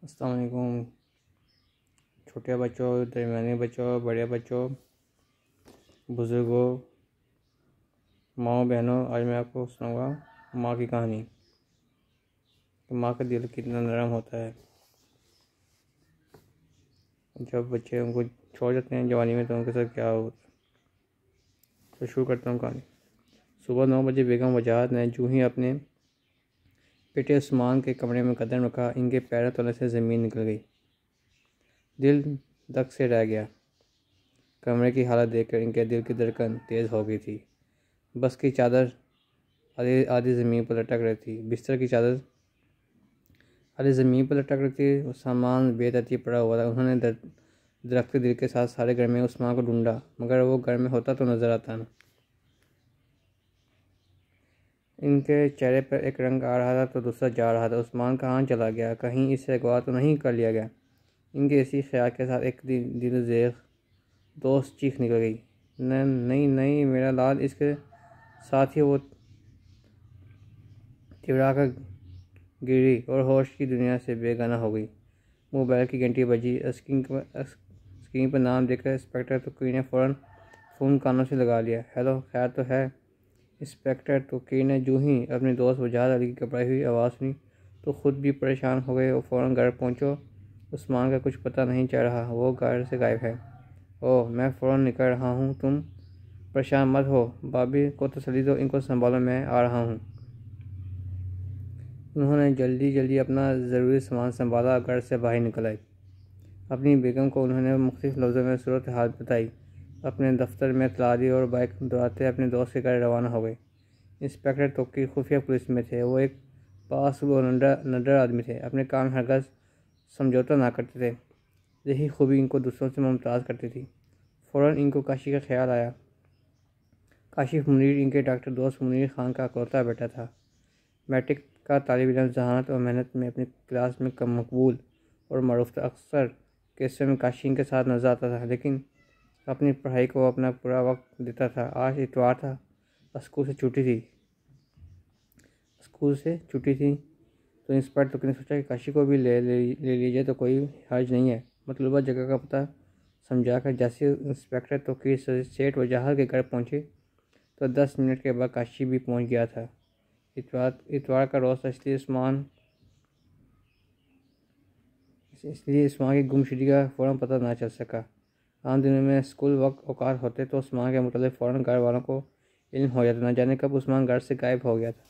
अस्सलाम वालेकुम। छोटे बच्चों, दरमियाने बच्चों, बड़े बच्चों, बुज़ुर्गों, माँओं बहनों, आज मैं आपको सुनाऊंगा माँ की कहानी कि माँ का दिल कितना नरम होता है। जब बच्चे उनको छोड़ जाते हैं जवानी में तो उनके साथ क्या होता है। तो शुरू करता हूँ कहानी। सुबह 9 बजे बेगम वजाहत ने जूँ ही अपने बेटे उस्मान के कमरे में कदम रखा, इनके पैरों तले से ज़मीन निकल गई। दिल धक से रह गया। कमरे की हालत देखकर इनके दिल की धड़कन तेज़ हो गई थी। बस की चादर आधी आधी ज़मीन पर लटक रही थी। बिस्तर की चादर आधी ज़मीन पर लटक रही थी। सामान बेतरतीब पड़ा हुआ था। उन्होंने धड़कते दिल के साथ सारे घर में उस्मान को ढूंढा, मगर वो घर में होता तो नजर आता ना। इनके चेहरे पर एक रंग आ रहा था तो दूसरा जा रहा था। उस्मान कहाँ चला गया? कहीं इसे अगवा तो नहीं कर लिया गया? इनके इसी ख्याल के साथ एक दिल ज़ेख दोस्त चीख निकल गई, नहीं नहीं, मेरा लाल। इसके साथ ही वो चिड़ा कर गिरी और होश की दुनिया से बेगाना हो गई। मोबाइल की घंटी बजी। स्क्रीन पर नाम देखकर इंस्पेक्टर तुर्की ने फ़ौरन फ़ोन कानों से लगा लिया। हेलो, खैर तो है? इंस्पेक्टर तुर्की ने जूँ ही अपने दोस्त वजाहत अली की घबराई हुई आवाज़ सुनी तो ख़ुद भी परेशान हो गए और फ़ौरन घर पहुँचो। उस्मान का कुछ पता नहीं चल रहा, वो घर से गायब है। ओह, मैं फ़ौरन निकल रहा हूँ, तुम परेशान मत हो। भाभी को तसल्ली दो, इनको संभालो, मैं आ रहा हूँ। उन्होंने जल्दी अपना ज़रूरी सामान संभाला, घर से बाहर निकल आए। अपनी बेगम को उन्होंने मुख्तलिफ लफ्ज़ों में सूरत हाल बताई, अपने दफ्तर में इत्तला दी और बाइक दौड़ाते अपने दोस्त के घर रवाना हो गए। इंस्पेक्टर तुर्की खुफिया पुलिस में थे। वो एक पास व नडर आदमी थे। अपने काम हरगज़ समझौता ना करते थे। यही खूबी इनको दूसरों से मुमताज़ करती थी। फ़ौरन इनको काशी का ख्याल आया। काशिफ मुनीर इनके डॉक्टर दोस्त मुनीर खान का इकलौता बेटा था। मैट्रिक का तालिब इल्म, जहानत और मेहनत में अपनी क्लास में कम मकबूल और मरूफ था। अक्सर केसों में काशी के साथ नजर आता था, लेकिन अपनी पढ़ाई को अपना पूरा वक्त देता था। आज इतवार था, स्कूल से छुट्टी थी तो इंस्पेक्टर तुर्की ने सोचा कि काशी को भी ले लीजिए तो कोई हर्ज नहीं है। मतलूबा जगह का पता समझाकर जैसे इंस्पेक्टर तुर्की सेठ वजाहत के घर पहुँचे तो 10 मिनट के बाद काशी भी पहुँच गया था। इतवार का रोज़ था, इसलिए उस्मान की गुमशुदगी का फ़ौरन पता ना चल सका। आम दिनों में स्कूल वक्त औकात होते तो उस्मान के मुतालिक फ़ौरन घर वालों को इल्म हो जाता। न जाने कब उस्मान घर से गायब हो गया था।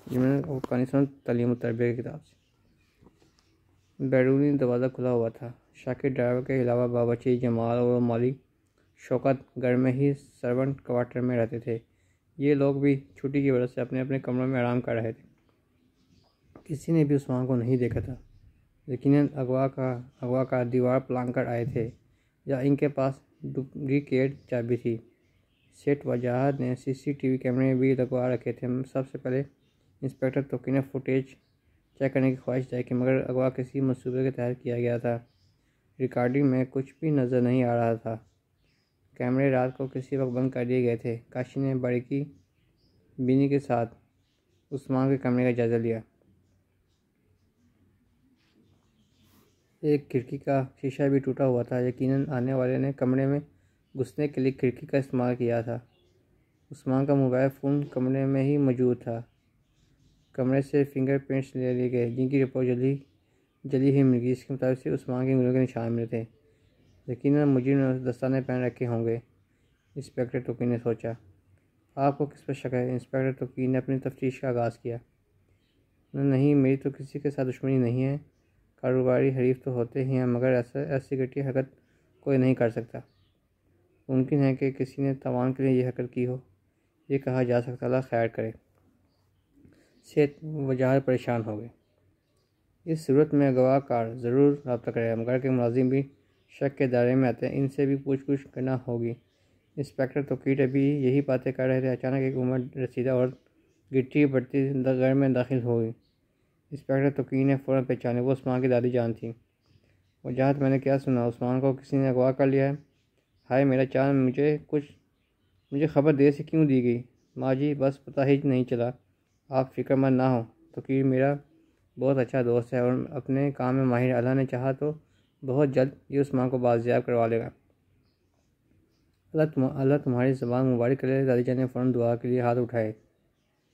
ये मैंने वो कहानी सुना तालीम और तरबियत की किताब से। बैरूनी दरवाज़ा खुला हुआ था। शाकिर ड्राइवर के अलावा बावर्ची जमाल और माली शौकत घर में ही सर्वेंट क्वार्टर में रहते थे। ये लोग भी छुट्टी की वजह से अपने अपने कमरों में आराम कर रहे थे। किसी ने भी उस्मान को नहीं देखा था। यकीनन अगवा का दीवार पलांग कर आए थे या इनके पास डुप्लीकेट चाबी थी। सेठ वजाहत ने सीसीटीवी कैमरे भी लगवा रखे थे। सबसे पहले इंस्पेक्टर तुर्की ने फुटेज चेक करने की ख्वाहिश जाहिर की, मगर अगवा किसी मंसूबे के तहत किया गया था। रिकॉर्डिंग में कुछ भी नज़र नहीं आ रहा था। कैमरे रात को किसी वक्त बंद कर दिए गए थे। काशी ने बारीकी बीनी के साथ उस्मान के कमरे का जायज़ा लिया। एक खिड़की का शीशा भी टूटा हुआ था। यकीनन आने वाले ने कमरे में घुसने के लिए खिड़की का इस्तेमाल किया था। उस्मान का मोबाइल फ़ोन कमरे में ही मौजूद था। कमरे से फिंगरप्रिंट्स ले लिए गए, जिनकी रिपोर्ट जल्दी ही मिल गई। इसके मुताबिक से उस्मान की उंगलियों के निशान मिले थे। यकीनन मुझे दस्ताने पहन रखे होंगे, इंस्पेक्टर तुर्की ने सोचा। आपको किस पर शक है? इंस्पेक्टर तुर्की ने अपनी तफ्तीश का आगाज़ किया। नहीं, मेरी तो किसी के साथ दुश्मनी नहीं है। कारोबारी हरीफ तो होते ही हैं, मगर ऐसी घटिया हरकत कोई नहीं कर सकता। मुमकिन है कि किसी ने तावान के लिए यह हरकत की हो, ये कहा जा सकता। अल्लाह खैर करे। सेठ वजाहत परेशान हो गए। इस सूरत में गवाहकार ज़रूर रब्ता करेगा, मगर के मुलाजिम भी शक के दायरे में आते हैं, इनसे भी पूछ करना होगी। इंस्पेक्टर तुर्की अभी यही बातें कर रहे थे, अचानक एक उम्र रसीदा और गिट्टी बढ़ती घर में दाखिल हो गई। इंस्पेक्टर तुर्की ने फ़ौरन पहचाने, वो उस्मान की दादी जान थी। वजाहत, मैंने क्या सुना? उस्मान को किसी ने अगवा कर लिया है? हाय मेरा चांद, मुझे खबर देर से क्यों दी गई? माँ जी बस पता ही नहीं चला। आप फिक्रमंद ना हो, तोकीर मेरा बहुत अच्छा दोस्त है और अपने काम में माहिर। अल्लाह ने चाहा तो बहुत जल्द ये उस्मान को बाजियाब करवा लेगा। अल्लाह तुम्हारी ज़बान मुबारक करे। दादीजान ने फ़ौरन दुआ के लिए हाथ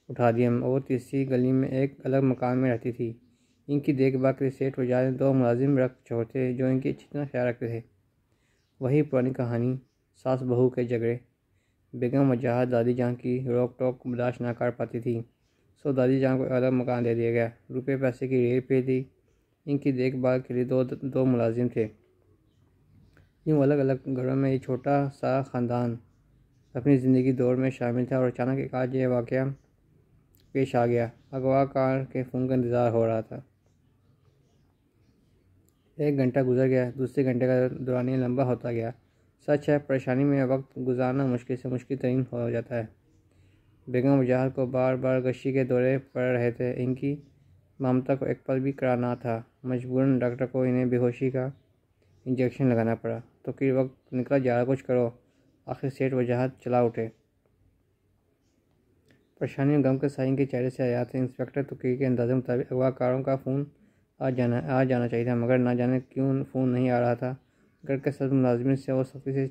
उठा दिए। और तीसरी गली में एक अलग मकान में रहती थी। इनकी देखभाल के लिए सेठ वजार ने 2 मुलाजिम रख छोड़े थे जो इनकी अच्छी तरह ख्याल रखते थे। वही पुरानी कहानी, सास बहू के झगड़े। बेगम वजाहत दादी जान की रोक टोक बर्दाश्त ना कर पाती थी, सो दादी जान को अलग मकान दे दिया गया। रुपये पैसे की रेल पे थी। इनकी देखभाल के लिए दो मुलाजिम थे। यूँ अलग अलग घरों में ये छोटा सा ख़ानदान अपनी ज़िंदगी दौर में शामिल था। और अचानक एक आज यह वाक़या पेश आ गया। अगवाकार के फ़ोन का इंतज़ार हो रहा था। 1 घंटा गुजर गया, दूसरे घंटे का दौरानिया लंबा होता गया। सच है, परेशानी में वक्त गुजारना मुश्किल से मुश्किल तरीन हो जाता है। बेगम वजाहत को बार बार गशी के दौरे पड़ रहे थे। इनकी ममता को एक पल भी करा ना था। मजबूरन डॉक्टर को इन्हें बेहोशी का इंजेक्शन लगाना पड़ा। तो फिर वक्त निकला जा रहा, कुछ करो। आखिर सेठ वजाहत चला उठे। परेशानी और गम के साइन के चेहरे से आया थे। इंस्पेक्टर तुकीर के अंदाजे मुताबिक अगवाकारों का फ़ोन आ जाना चाहिए था, मगर ना जाने क्यों फ़ोन नहीं आ रहा था। घर के सब मुलाजिम से और सख्ती से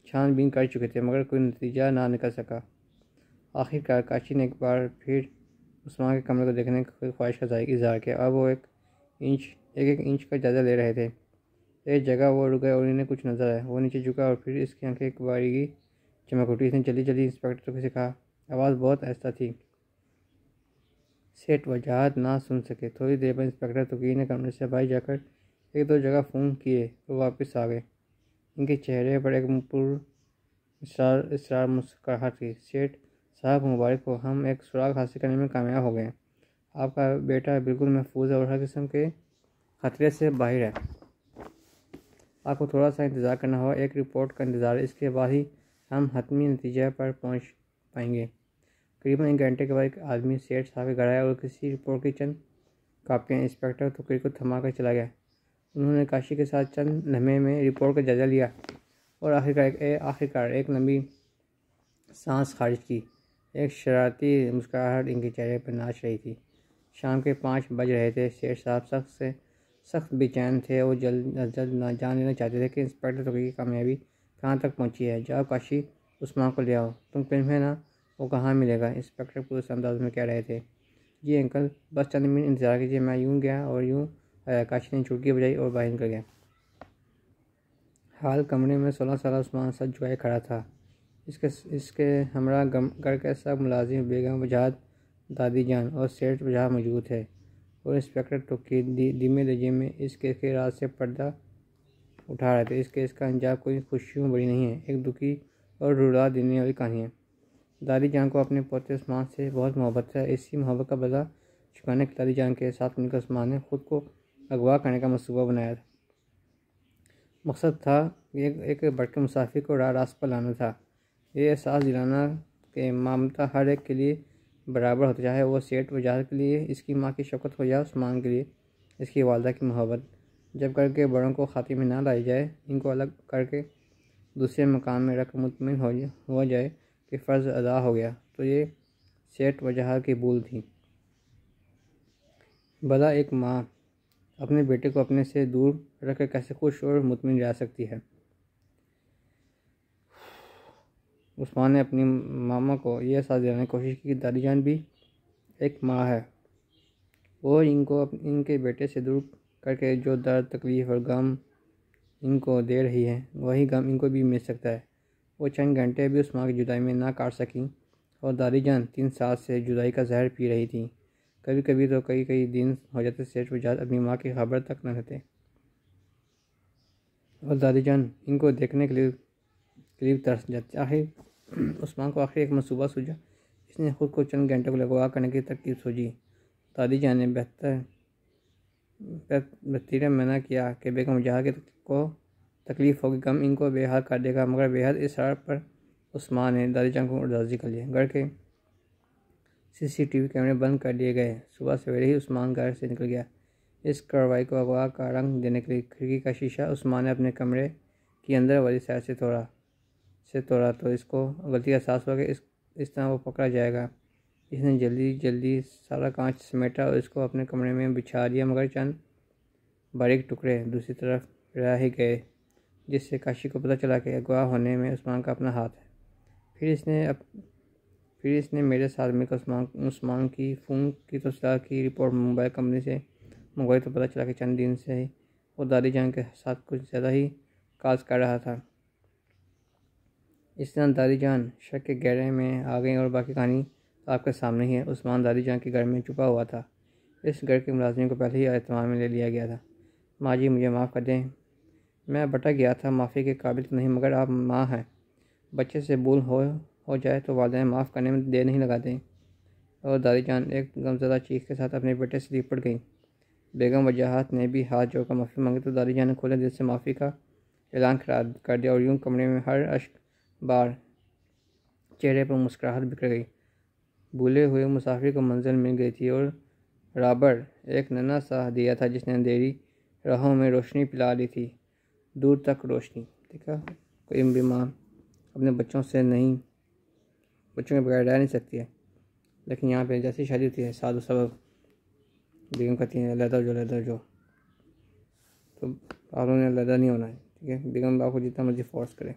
छानबीन कर चुके थे, मगर कोई नतीजा ना निकल सका। आखिरकार काशी ने एक बार फिर उस्मान के कमरे को देखने की ख्वाहिश का इज़हार किया। अब वो एक एक इंच का जायज़ा ले रहे थे। एक जगह वो रुक गए और इन्हें कुछ नजर आया। वो नीचे झुका और फिर इसकी आंखें एक बारीकी चमक उठी। इसने जल्दी जल्दी इंस्पेक्टर को कहा। आवाज़ बहुत आहिस्ता थी। सेठ वजाहत ना सुन सके। थोड़ी देर बाद इंस्पेक्टर तुकीर ने कमरे से बाहर जाकर 1-2 जगह फ़ोन किए और वापस आ गए। इनके चेहरे पर एक इसरार मुस्कुराहट थी। सेठ साहब मुबारक हो, हम एक सुराग हासिल करने में कामयाब हो गए। आपका बेटा बिल्कुल महफूज है और हर किस्म के खतरे से बाहर है। आपको थोड़ा सा इंतज़ार करना होगा, एक रिपोर्ट का इंतज़ार है। इसके बाद ही हम हतमी नतीजे पर पहुंच पाएंगे। करीबन 1 घंटे के बाद एक आदमी सेठ साहब के घर आया और किसी रिपोर्ट की चंद कापियाँ इंस्पेक्टर तुकीर को थमा कर चला गया। उन्होंने काशी के साथ चंद लम्हे में रिपोर्ट का जायजा लिया और आखिरकार एक लंबी सांस खारिज की। एक शरारती मुस्कुराहट इनके चेहरे पर नाच रही थी। शाम के 5 बज रहे थे। शेर साहब सख्त बेचैन थे और जल्द जान लेना चाहते थे कि इंस्पेक्टर तुकीर की कामयाबी कहाँ तक पहुँची है। जाओ काशी, उस्मान को ले आओ। तुम फिल्म है ना, वो कहाँ मिलेगा? इंस्पेक्टर पूरे अंदाज में कह रहे थे। जी अंकल, बस चंद मिनट इंतज़ार कीजिए। मैं यूँ गया और यूँ आया। काशी ने चुटकी बजाई और बाहर निकल गया। हाल कमरे में 16 साल उस्मान सच झुकाए खड़ा था। इसके हमरा घर के सब मुलाजिम, बेगम वजाहत, दादी जान और सेठ वजाहत मौजूद थे। और इंस्पेक्टर तुकीर धीमे लहजे में इस केस के राज से पर्दा उठा रहे थे। इस केस का अंजाम कोई खुशियों बड़ी नहीं है, एक दुखी और रुला देने वाली कहानी है। दादी जान को अपने पोते उस्मान से बहुत मोहब्बत है। इसी मोहब्बत का बदला चुकाने के दादी जान के साथ मिलकर उस्मान ने खुद को अगवा करने का मंसूबा बनाया था। मकसद था एक भटके मुसाफिर को रास्ते पर लाना था। ये एहसास दिलाना कि ममता हर एक के लिए बराबर होती, चाहे वो सेठ वजाहत के लिए इसकी माँ की शफ़क़त हो या उस्मान के लिए इसकी वालदा की मोहब्बत। जब घर के बड़ों को खातिर में ना लाई जाए, इनको अलग करके दूसरे मकान में रख मुतमिन हो जाए कि फ़र्ज़ अदा हो गया, तो ये सेठ वजाहत की भूल थी। भला एक माँ अपने बेटे को अपने से दूर रख कर कैसे खुश और मुतमिन रह सकती है? उस्मान ने अपनी मामा को यह एहसास दिलाने की कोशिश की कि दादी जान भी एक माँ है और इनको इनके बेटे से दूर करके जो दर्द, तकलीफ़ और गम इनको दे रही है, वही गम इनको भी मिल सकता है। वो चंद घंटे भी उस्मान की जुदाई में ना काट सकी और दादी जान 3 साल से जुदाई का जहर पी रही थी। कभी कभी तो कई दिन हो जाते सेठ वजाहत अपनी माँ की खबर तक न लेते और दादी जान इनको देखने के लिए करीब तरस जाती। आखिर उस्मान को एक मंसूबा सूझा। इसने खुद को चंद घंटों को लगवा करने की तरकीब सोची। दादी जान ने बेहतरीन मना किया कि बेगम वजाहत को तकलीफ़ होगी, गम इनको बेहाल कर देगा, मगर बेहद इसरार पर उस्मान ने दादी जान को राज़ी कर लिया। घर के CCTV कैमरे बंद कर दिए गए। सुबह सवेरे ही उस्मान घर से निकल गया। इस कार्रवाई को अगवा का रंग देने के लिए खिड़की का शीशा उस्मान ने अपने कमरे की अंदर वाली साइड से तोड़ा तो इसको गलती का एहसास हुआ कि इस तरह वो पकड़ा जाएगा। इसने जल्दी जल्दी सारा कांच समेटा और इसको अपने कमरे में बिछा दिया, मगर चंद बारीक टुकड़े दूसरी तरफ रह ही गए, जिससे काशी को पता चला कि अगवा होने में उस्मान का अपना हाथ है। फिर इसने मेरे साथ मिलकर उस्मान की फ़ोन की तफसीलात की रिपोर्ट मोबाइल कंपनी से मंगवाई, तो पता चला कि चंद दिन से ही वो दादी जान के साथ कुछ ज़्यादा ही काज कर रहा था। इस तरह दादी जान शक के गहरे में आ गई और बाकी कहानी आपके सामने ही है। उस्मान दादी जान के घर में छुपा हुआ था। इस घर के मुलाजिम को पहले ही एहतमाम में ले लिया गया था। माँ जी, मुझे माफ़ कर दें, मैं भटक गया था, माफ़ी के काबिल तो नहीं, मगर आप माँ हैं। बच्चे से भूल हो जाए तो वालिदैन माफ़ करने में देर नहीं लगाते। और दादी जान एक गमज़दा चीख के साथ अपने बेटे से लिपट गई। बेगम वजाहत ने भी हाथ जोड़कर माफ़ी मांगी, तो दादी जान ने खुले दिल से माफ़ी का ऐलान कर दिया और यूं कमरे में हर अश्क बार चेहरे पर मुस्कुराहट बिखर गई। भूले हुए मुसाफिर को मंजिल मिल गई थी और राबर एक नन्हा सा हदिया था जिसने अंधेरी राहों में रोशनी पिला दी थी, दूर तक रोशनी। देखा, कोई भी माँ अपने बच्चों के बगैर रह नहीं सकती है, लेकिन यहाँ पे जैसी शादी होती है साधु सबब बेगम कहती है लहदा जो, तो आप लोगों ने लहदा नहीं होना है, ठीक है। बेगम आपको जितना मर्जी फोर्स करें।